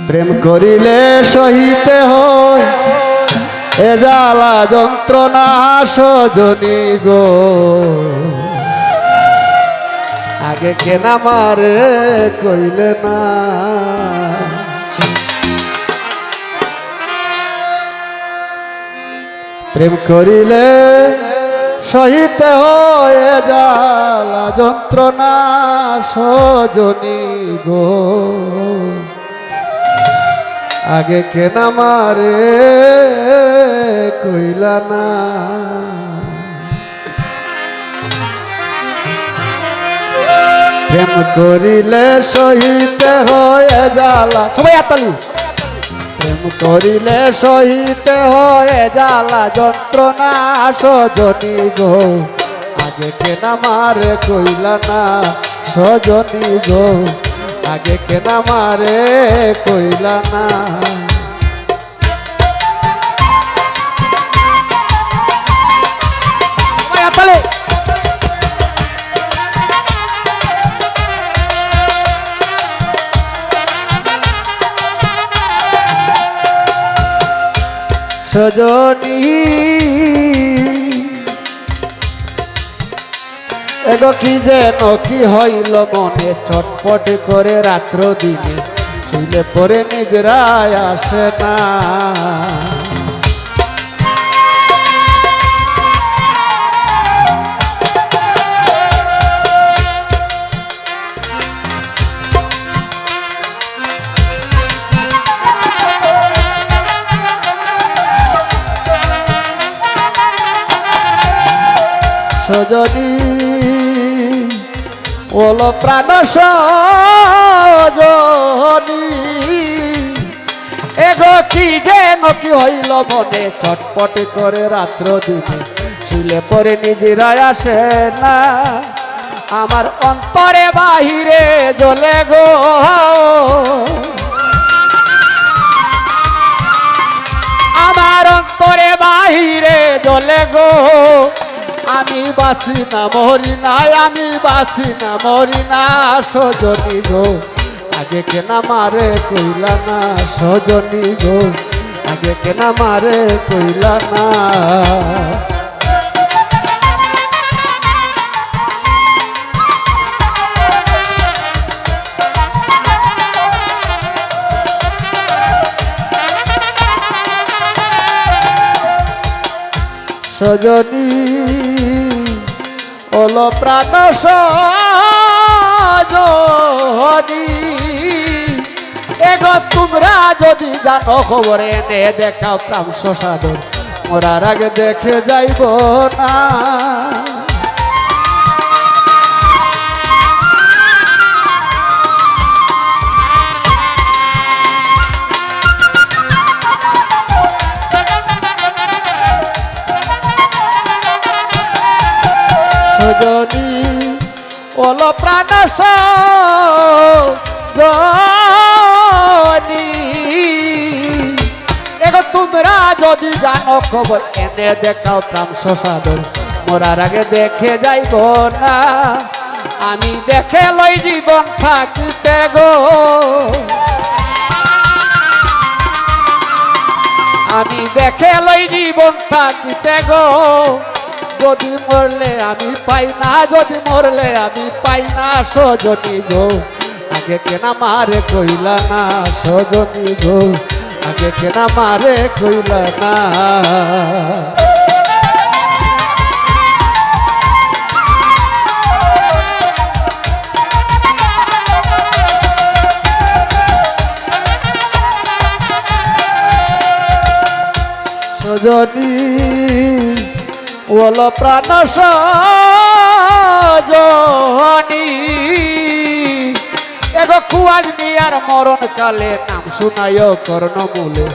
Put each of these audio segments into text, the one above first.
প্রেম করিলে সহিতে হয় এ জ্বালা যন্ত্রণা সজনী গো, আগে কেনা মারে কইলে না। প্রেম করিলে সহিতে হয় এ জ্বালা যন্ত্রণা সজনী গো, আগে কেনা মারে কইলা না। প্রেম করিলে সহিতে হয় জ্বালা, সবাই আতালি। প্রেম করিলে সহিতে হয় জ্বালা যন্ত্রণা সজনী গো, আগে কেনা মারে কইলা না সজনী গো, আগে কেনা মারে কইলা না। সজনী এগো কি যেন কি হইল মনে, ছটপট করে রাত্র দিনে শুইলে পরে নিদ্রায় আসে না। সজনী ওলো প্রাণ সজনী এগো কি যেন কি হইল মনে, ছটপট করে রাত্র দিনে শুলে পরে নিদিরায় আসে না। আমার অন্তরে বাহিরে জ্বলে গো, আমার অন্তরে বাহিরে জ্বলে গো, আমি বাঁচি না মরি না, আমি বাঁচি না মরি না সজনী গো, আগে কেনা মারে কইলা না সজনী গো, আগে কেনা মারে কইলা না। সজনী ওলো প্রাণ সজনী এগো তোমরা যদি জানো খবর এনে দেখাও প্রাণ সাধন, মরার আগে দেখে যাইব না। সজনী ওলো প্রাণ সজনী এগো তোমরা যদি জানো খবর এনে দেখাও প্রাণ সাধন, মরার আগে দেখে যাইব না। আমি দেখে লই জীবন থাকিতে গো, আমি দেখে লই জীবন থাকিতে গো, যদি মরলে আমি পাই না, যদি মরলে আমি পাই না সজনী গো, আগে কেনা মারে কইলা না সজনী গো, আগে কেনা মারে কইলা না। সজনী ওলো প্রাণ সজনী এগো কুয়ার মিয়ার মরণ কালে নাম শুনাইও কর্ণমূলে,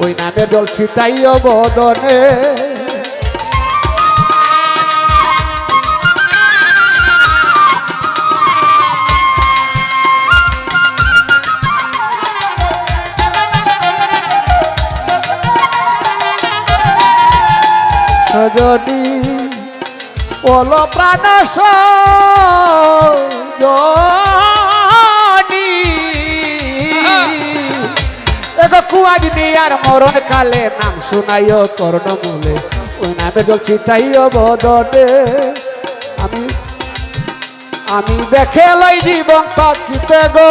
ওই নামে জল ছিটাইও বদনে। সজনী ওলো প্রাণ সজনী কুয়াগ্নি আর মরণ কালে নাম শুনাইও কর্ণমূলে ওই নামে জল ছিটাইও বদনে আমি আমি দেখে লই জীবন থাকিতে গো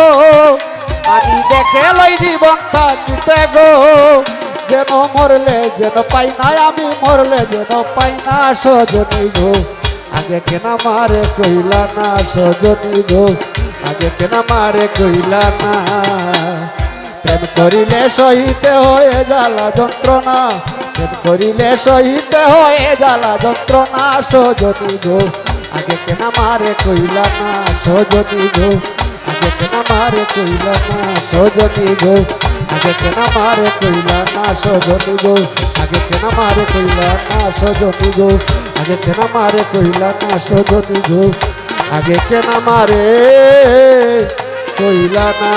আমি দেখে লই জীবন থাকিতে গো যেন মরলে যেন পাই না আমি মরলে যেন পাই না সজনী গো আগে কেনা মারে কইলা না সজনী গো আগে কেনা মারে কইলা না প্রেম করিলে সহিতে হয়ে জ্বালা যন্ত্রণা প্রেম করিলে সহিতে হয়ে জ্বালা যন্ত্রণা সজনী গো আগে কেনা মারে কইলা না সজনী গো আগে কেনা মারে কইলা না সজনী গো আগে কেনা মারে কইলা না সজনী গো আগে কেনা মারে কইলা না সজনী গো আগে কেনা মারে কইলা না সজনী গো আগে কেনা মারে কইলা না